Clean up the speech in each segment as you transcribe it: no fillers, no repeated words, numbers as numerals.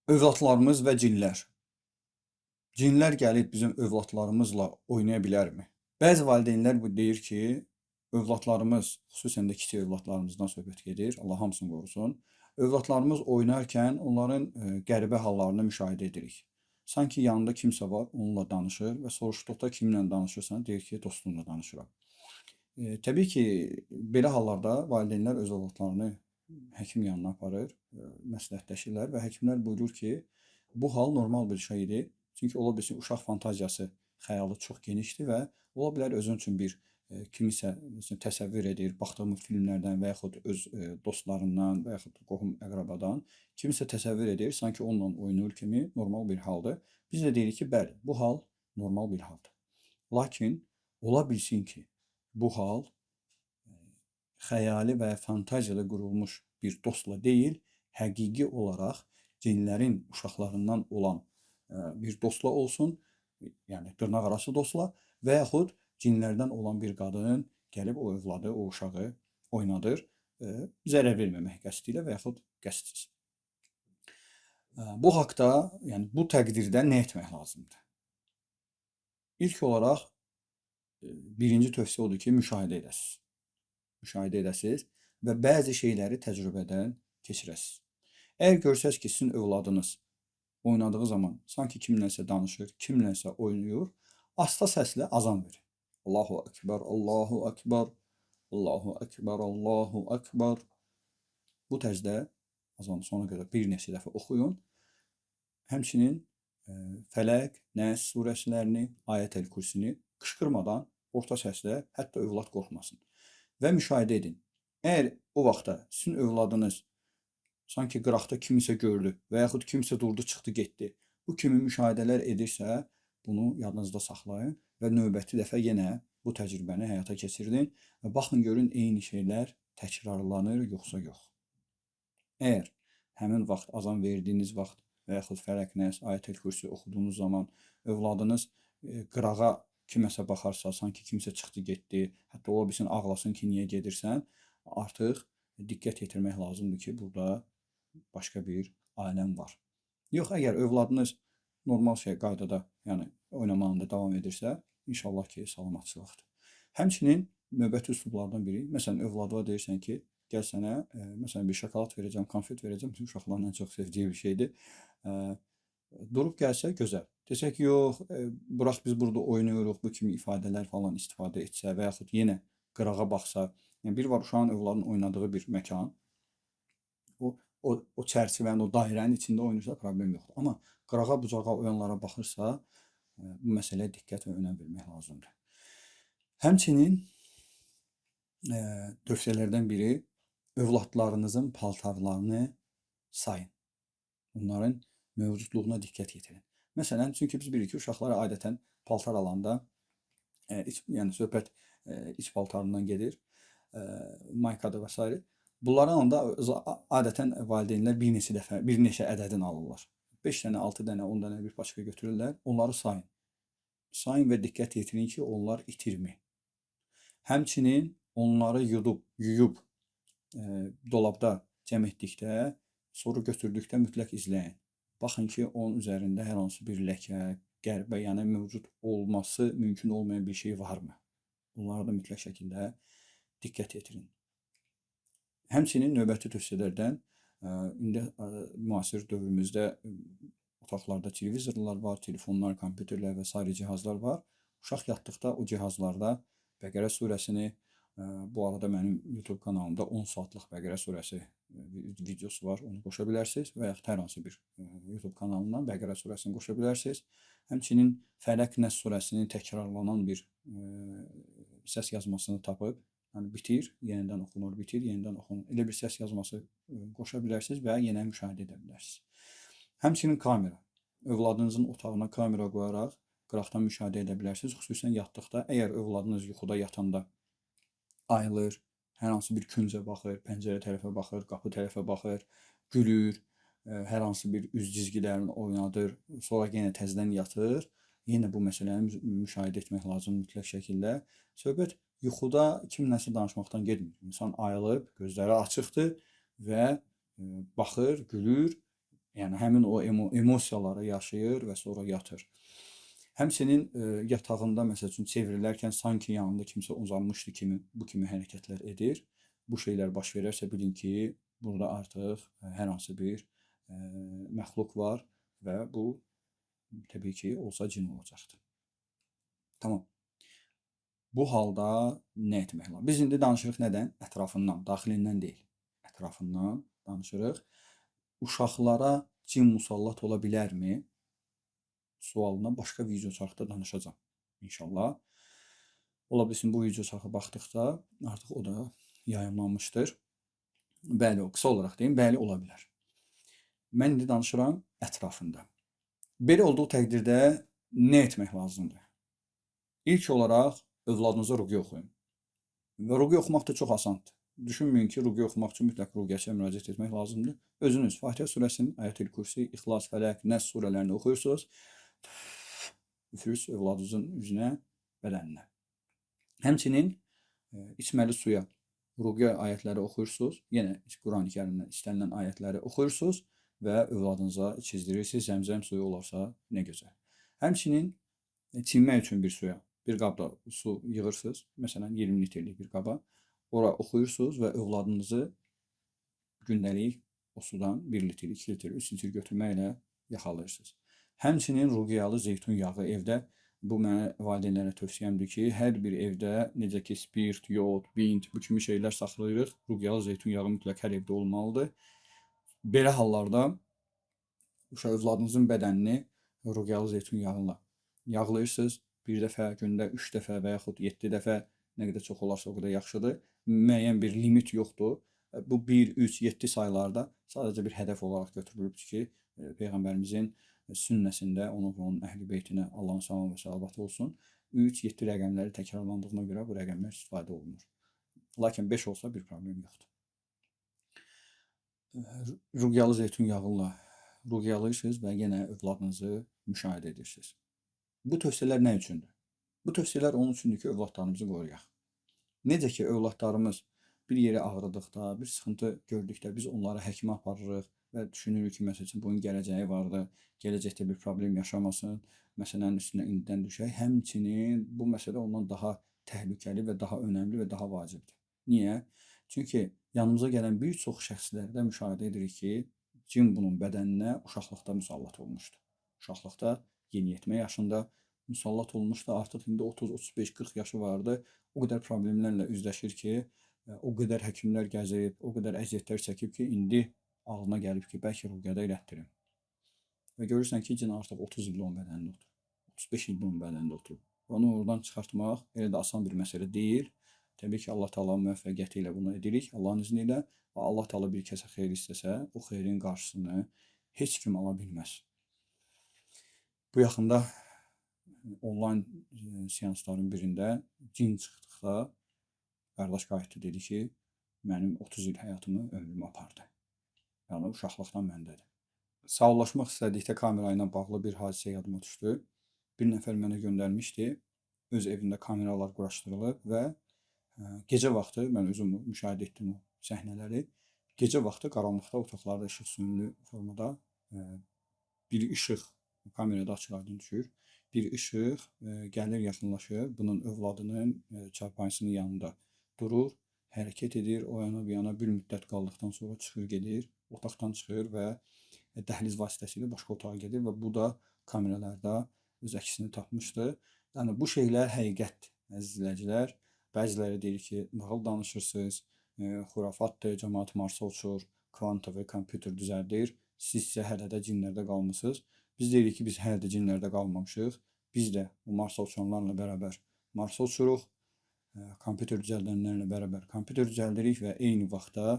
Övladlarımız və cinlər. Cinlər gəlib bizim övladlarımızla oynaya bilərmi? Bəzi valideynlər bu deyir ki, övladlarımız, xüsusən də kiçik övladlarımızdan söhbət gedir, Allah hamısını qorusun. Övladlarımız oynarkən onların qəribə hallarını müşahidə edirik. Sanki yanında kimsə var, onunla danışır və soruşduqda kiminlə danışırsan, deyir ki, dostumla danışıram. Təbii ki, belə hallarda valideynlər öz övladlarını həkim yanına aparır, məsləhətləşirlər və həkimlər buyurur ki, bu hal normal bir şeydir. Çünki ola bilsin uşaq fantaziyası, xəyalı çox genişdir və ola bilər özün üçün bir kimisə məsələn təsəvvür edir, baxdığı filmlərdən və yaxud öz dostlarından və yaxud qohum əqrabadan kimisə təsəvvür edir, sanki onunla oynayır kimi normal bir haldır. Biz də deyirik ki, bəli, bu hal normal bir haldır. Lakin ola bilsin ki, bu hal xəyali və fantaziyalı qurulmuş bir dostla deyil, həqiqi olaraq cinlərin uşaqlarından olan bir dostla olsun, yəni dırnaqarası dostla və yaxud cinlərdən olan bir qadın gəlib o övladı, o uşağı oynadır, zərər verməmək qəsdi ilə və yaxud qəsdsiz. Bu haqda, yəni bu təqdirdə nə etmək lazımdır? İlk olaraq birinci tövsiyə odur ki, müşahidə edəsiniz. Müşahidə edəsiniz və bəzi şeyləri təcrübədən keçirəsiniz. Əgər görsəz ki, sizin övladınız oynadığı zaman sanki kimlənsə danışır, kimlənsə oynayır, asta səslə azan verin. Allahu Ekber, Allahu Ekber, Allahu Ekber, Allahu Ekber. Bu tərzdə azanı sona qədər bir neçə dəfə oxuyun. Həmçinin Fələq, Nəs surəsilərini, Ayətəl Kürsini qışqırmadan, orta səslə, hətta övlad qorxmasın. Və müşahidə edin. Əgər o vaxtda sizin övladınız sanki qıraqda kimisə gördü və yaxud kimsə durdu, çıxdı, getdi, bu kimi müşahidələr edirsə, bunu yadınızda saxlayın və növbəti dəfə yenə bu təcrübəni həyata keçirdin və baxın görün eyni şeylər təkrarlanır yoxsa yox. Əgər həmin vaxt azan verdiyiniz vaxt və yaxud Fələq, Nəs, Ayətəl Kürsi oxuduğunuz zaman övladınız qırağa kiməsə baxarsa, sanki kimsə çıxdı, getdi, hətta ola bilsin ağlasın ki, niyə gedirsən, artıq diqqət yetirmək lazımdır ki, burada başqa bir aləm var. Yox, əgər övladınız normal qaydada, yəni oynamağında davam edirsə, inşallah ki, salamatçılıqdır. Həmçinin növbəti üslublardan biri, məsələn, övladına deyirsən ki, gəl sənə, məsələn, bir şokolad verəcəm, konfet verəcəm, bütün uşaqların ən çox sevdiyi bir şeydir. Durub gəlsə, gözəl. Desək ki, yox, bıraq biz burada oynayırıq, bu kimi ifadələr falan istifadə etsə və yaxud yenə qırağa baxsa, yəni bir var uşağın övladın oynadığı bir məkan, o çərçivənin, o dairənin içində oynayırsa problem yoxdur. Amma qırağa bucağa oyanlara baxırsa, bu məsələyə diqqət və önəm vermək lazımdır. Həmçinin tövsiyələrdən biri övladlarınızın paltarlarını sayın. Bunların mövcudluğuna diqqət yetirin. Məsələn, çünki biz bilirik ki, uşaqlar adətən paltar alanda, yəni söhbət iç paltarından gedir, maykadır və s. Bunları alanda adətən valideynlər bir neçə ədədini alırlar. 5 dənə, 6 dənə, 10 dənə bir paçka götürürlər, onları sayın. Sayın və diqqət yetirin ki, onlar itirmi. Həmçinin onları yuyub dolabda cəm etdikdə, sonra götürdükdə mütləq izləyin. Baxın ki, onun üzərində hər hansı bir ləkə, qəribə, yəni mövcud olması mümkün olmayan bir şey varmı? Bunlara da mütləq şəkildə diqqət yetirin. Həmçinin növbəti tövsiyələrdən, indi müasir dövrümüzdə otaqlarda televizorlar var, telefonlar, kompüterlər və s. cihazlar var. Uşaq yatdıqda o cihazlarda Bəqərə surəsini, bu arada mənim YouTube kanalımda 10 saatlıq Bəqərə surəsi videosu var, onu qoşa bilərsiniz və yaxud hər hansı bir YouTube kanalından Bəqərə surəsini qoşa bilərsiniz. Həmçinin Fələq, Nəs surəsinin təkrarlanan bir səs yazmasını tapıb, yəni bitir, yenidən oxunur, bitir, yenidən oxunur. Elə bir səs yazması qoşa bilərsiniz və yenə müşahidə edə bilərsiniz. Həmçinin kamera. Övladınızın otağına kamera qoyaraq qıraqdan müşahidə edə bilərsiniz. Xüsusən yatdıqda, əgər övladınız yuxuda yatanda ayılır, hər hansı bir küncə baxır, pəncərə tərəfə baxır, qapı tərəfə baxır, gülür, hər hansı bir üz cizgilərini oynadır, sonra yenə təzədən yatır, yenə bu məsələni müşahidə etmək lazımdır mütləq şəkildə. Söhbət yuxuda kimləsə danışmaqdan getmir. İnsan ayılıb, gözləri açıqdır və baxır, gülür, Yəni həmin o emosiyaları yaşayır və sonra yatır. Həmçinin yatağında məsəl üçün çevrilərkən sanki yanında kimsə uzanmışdı kimi bu kimi hərəkətlər edir. Bu şeylər baş verərsə bilin ki, burada artıq hər hansı bir məxluq var və bu təbii ki, olsa cin olacaqdır. Tamam. Bu halda nə etmək lazım? Biz indi danışırıq nədən? Ətrafından, daxilindən deyil. Ətrafından danışırıq. Uşaqlara cin musallat ola bilərmi? Sualına başqa video çarxda danışacağam inşallah. Ola bilsin bu video çarxa baxdıqda artıq o da yayımlanmışdır. Bəli, o qısa olaraq deyim, bəli ola bilər. Mən indi danışıram ətrafında. Belə olduğu təqdirdə nə etmək lazımdır? İlk olaraq övladınıza ruqya oxuyun. Və ruqya oxumaq da çox asandır. Düşünməyin ki, ruqya oxumaq üçün mütləq ruqyaçıya müraciət etmək lazımdır. Özünüz Fatihə surəsinin, Ayətül Kürsi, İxlas, Fələq, Nəs surələrini oxuyursunuz. Üfürürsünüz övladınızın üzünə, bədəninə. Həmçinin içməli suya ruqya ayətləri oxuyursunuz. Yenə Qurani-Kərimdən istənilən ayətləri oxuyursunuz və övladınıza içizdirirsiniz. Zəmzəm suyu olarsa nə gözəl. Həmçinin çimmək üçün bir suya, bir qabda su yığırsınız. Məsələn, 20 litrlik bir qaba. Ora oxuyursunuz və övladınızı gündəlik o sudan 1 litr, 2 litr, 3 litr götürməklə yaxalayırsınız. Həmçinin ruqyalı zeytun yağı evdə, bu mənə valideynlərə tövsiyəmdir ki, hər bir evdə necə ki spirt, yod, bint, bu kimi şeylər saxlayırıq, ruqyalı zeytun yağı mütləq hər evdə olmalıdır. Belə hallarda övladınızın bədənini ruqyalı zeytun yağıyla yağlayırsınız. Bir dəfə, gündə 3 dəfə və yaxud 7 dəfə, nə qədər çox olarsa o qədər yaxşıdır. Müəyyən bir limit yoxdur. Bu 1, 3, 7 saylarda sadəcə bir hədəf olaraq götürülübdür ki, Peyğəmbərimizin sünnəsində onun və onun əhl-i beytinə Allahın salamı və səlavatı olsun. 3, 7 rəqəmləri təkrarlandığına görə bu rəqəmlər istifadə olunur. Lakin 5 olsa bir problem yoxdur. Ruqyalı zeytun yağıyla ruqyalayırsınız və yenə övladınızı müşahidə edirsiniz. Bu tövsiyələr nə üçündür? Bu tövsiyələr onun üçündür ki, övladlarımızı qoruyaq. Necə ki, övladlarımız bir yeri ağrıdıqda, bir sıxıntı gördükdə biz onları həkimə aparırıq və düşünürük ki, məsələn, bunun gələcəyi vardır, gələcəkdə bir problem yaşamasın, məsələnin üstünə indidən düşək. Həmçinin bu məsələ ondan daha təhlükəli və daha önəmli və daha vacibdir. Niyə? Çünki yanımıza gələn bir çox şəxslərdə müşahidə edirik ki, cin bunun bədəninə uşaqlıqda müsallat olmuşdur. Uşaqlıqda yeniyetmə yaşında müsallat olmuşdu. Artıq indi 30, 35, 40 yaşı vardı. O qədər problemlərlə üzləşir ki, o qədər həkimlər gəzib, o qədər əziyyətlər çəkib ki, indi ağlına gəlib ki, bəlkə ruqyada elətdirim. Və görürsən ki, cin artıq 30 ildə onun bədənində oturur. 35 ildə onun bədənində oturur. Onu oradan çıxartmaq elə də asan bir məsələ deyil. Təbii ki, Allah Taala'nın müvəffəqiyyəti ilə bunu edirik, Allahın izni ilə. Və Allah Taala bir kəsə xeyir istəsə, o xeyrin qarşısını heç kim ala bilməz. Bu yaxında onlayn seansların birində cin çıxdıqda qardaş qayıtdı, dedi ki, mənim 30 il həyatımı, ömrümü apardı. Yəni, uşaqlıqdan məndədir. Sağollaşmaq istədikdə kamera ilə bağlı bir hadisə yadıma düşdü. Bir nəfər mənə göndərmişdi. Öz evində kameralar quraşdırılıb və gecə vaxtı, mən özüm müşahidə etdim o səhnələri. Gecə vaxtı qaranlıqda otaqlarda işıq sönümlü formada bir işıq kamerada açıq-aydın düşür. Bir işıq gəlir, yaxınlaşır, bunun övladının çarpayısının yanında durur, hərəkət edir, o yana bir yana bir müddət qaldıqdan sonra çıxır, gedir, otaqdan çıxır və dəhliz vasitəsilə başqa otağa gedir və bu da kameralarda öz əksini tapmışdı. Yəni, bu şeylər həqiqətdir, əziz izləyicilər. Bəziləri deyir ki, nağıl danışırsınız, xurafatdır, cəmaat Marsa uçur, kvantov və kompüter düzəldir, siz isə hələ də cinlərdə qalmışsınız. Biz deyirik ki, biz hələ də cinlərdə qalmamışıq. Biz də o Marsa uçanlarla bərabər Marsa uçuruq, kompüter düzəldənlərlə bərabər kompüter düzəldirik və eyni vaxtda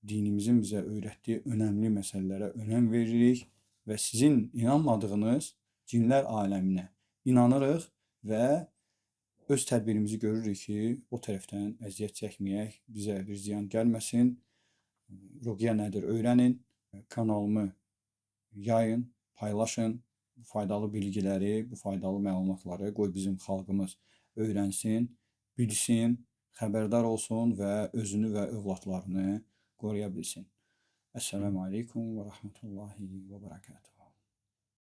dinimizin bizə öyrətdiyi önəmli məsələlərə önəm veririk və sizin inanmadığınız cinlər aləminə inanırıq və öz tədbirimizi görürük ki, o tərəfdən əziyyət çəkməyək, bizə bir ziyan gəlməsin, ruqya nədir öyrənin, kanalımı yayın, paylaşın, bu faydalı bilgiləri, bu faydalı məlumatları qoy bizim xalqımız öyrənsin, bilsin, xəbərdar olsun və özünü və övladlarını qoruya bilsin. Esselamu Aleyküm ve Rahmetullahi ve Berekatuhu.